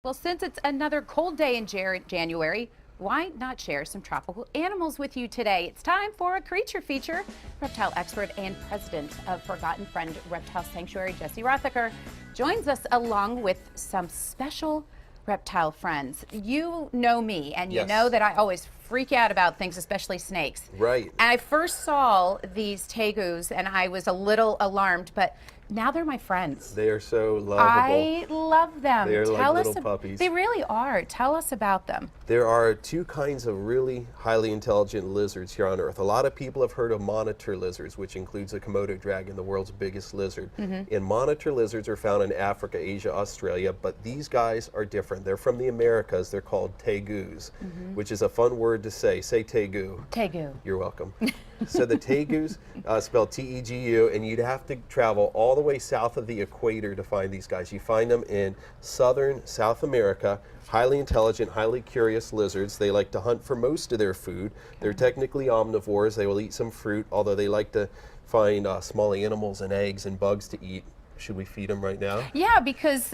Well, since it's another cold day in January, why not share some tropical animals with you today? It's time for a creature feature. Reptile expert and president of Forgotten Friend Reptile Sanctuary, Jesse Rothacker, joins us along with some special reptile friends. You know me, and you know that I always freak out about things, especially snakes. Right. And I first saw these Tegus, and I was a little alarmed, but now they're my friends. They are so lovable. I love them. They are like little puppies. They really are. Tell us about them. There are two kinds of really highly intelligent lizards here on Earth. A lot of people have heard of monitor lizards, which includes the Komodo dragon, the world's biggest lizard. And monitor lizards are found in Africa, Asia, Australia, but these guys are different. They're from the Americas. They're called Tegus, which is a fun word to say. Say Tegu. Tegu. You're welcome. So the Tegus, spelled T-E-G-U, and you'd have to travel all the way south of the equator to find these guys. You find them in southern South America. Highly intelligent, highly curious lizards. They like to hunt for most of their food. They're technically omnivores. They will eat some fruit, although they like to find small animals and eggs and bugs to eat. Should we feed them right now? Yeah, because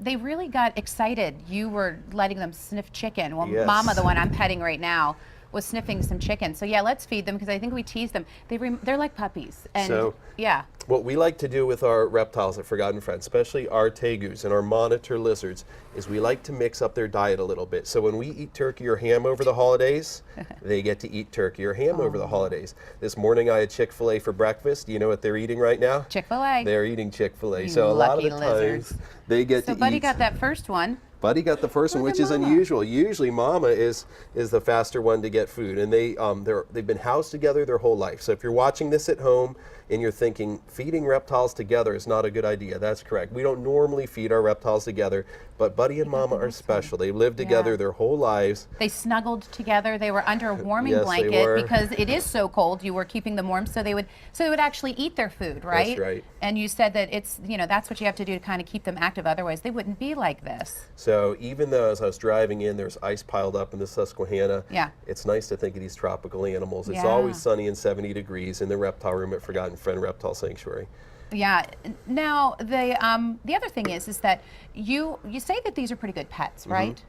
they really got excited. You were letting them sniff chicken. Well, Yes. Mama, the one I'm petting right now, was sniffing some chicken. So yeah, let's feed them because I think we tease them. They're like puppies. And So, yeah. What we like to do with our reptiles at Forgotten Friends, especially our tegus and our monitor lizards, is we like to mix up their diet a little bit. So when we eat turkey or ham over the holidays, they get to eat turkey or ham over the holidays. This morning I had Chick-Fil-A for breakfast. Do you know what they're eating right now? Chick-Fil-A. They're eating Chick-Fil-A. You So a lot of the lucky lizards. times they get to eat. So Buddy got that first one. Buddy got the first one, Look which at is Mama. unusual. Usually Mama is the faster one to get food, and they've been housed together their whole life. So if you're watching this at home and you're thinking feeding reptiles together is not a good idea, that's correct. We don't normally feed our reptiles together, but Buddy and Mama are special. They've lived together their whole lives. They snuggled together. They were under a warming Yes, they blanket were. because it is so cold. You were keeping them warm, so they would actually eat their food, right? That's right. And you said that it's that's what you have to do to kind of keep them active. Otherwise, they wouldn't be like this. So even though as I was driving in, there's ice piled up in the Susquehanna, Yeah. it's nice to think of these tropical animals. It's Yeah. always sunny and 70 degrees in the reptile room at Forgotten Friend Reptile Sanctuary. Yeah. Now the other thing is that you say that these are pretty good pets, right?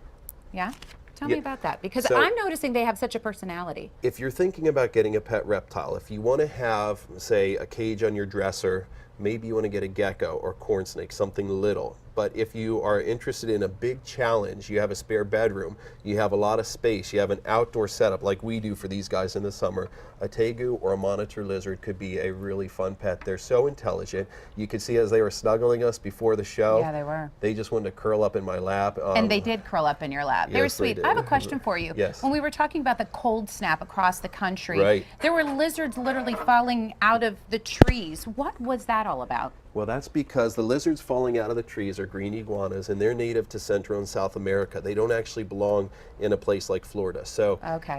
Yeah. Tell me about that, because So- I'm noticing they have such a personality. If you're thinking about getting a pet reptile, if you want to have, say, a cage on your dresser, maybe you want to get a gecko or corn snake, something little. But if you are interested in a big challenge, you have a spare bedroom, you have a lot of space, you have an outdoor setup like we do for these guys in the summer, a tegu or a monitor lizard could be a really fun pet. They're so intelligent. You could see as they were snuggling us before the show. Yeah, they were. They just wanted to curl up in my lap. And they did curl up in your lap. They were Yes, they sweet. I have a did. question for you. Yes. When we were talking about the cold snap across the country, Right. there were lizards literally falling out of the trees. What was that all about? Well, that's because the lizards falling out of the trees are green iguanas, and they're native to Central and South America. They don't actually belong in a place like Florida. So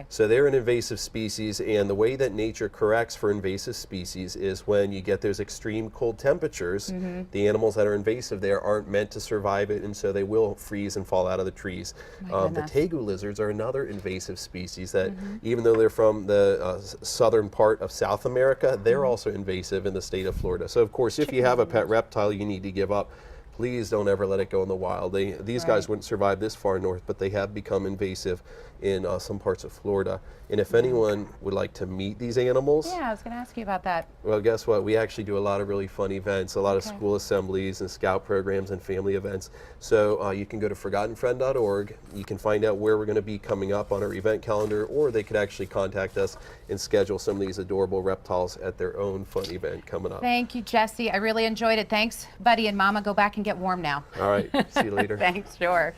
they're an invasive species, and the way that nature corrects for invasive species is when you get those extreme cold temperatures, the animals that are invasive there aren't meant to survive it, and so they will freeze and fall out of the trees. The tegu lizards are another invasive species that, even though they're from the southern part of South America, they're also invasive in the state of Florida. So, of course, if you have a pet reptile you need to give up, please don't ever let it go in the wild. These guys wouldn't survive this far north, but they have become invasive in some parts of Florida. And if anyone would like to meet these animals, Yeah, I was going to ask you about that. well, guess what? We actually do a lot of really fun events, a lot of school assemblies and scout programs and family events. So you can go to forgottenfriend.org. You can find out where we're going to be coming up on our event calendar, or they could actually contact us and schedule some of these adorable reptiles at their own fun event coming up. Thank you, Jesse. I really enjoyed it. Thanks, Buddy and Mama. Go back and get warm now. All right. See you later. Thanks, sure.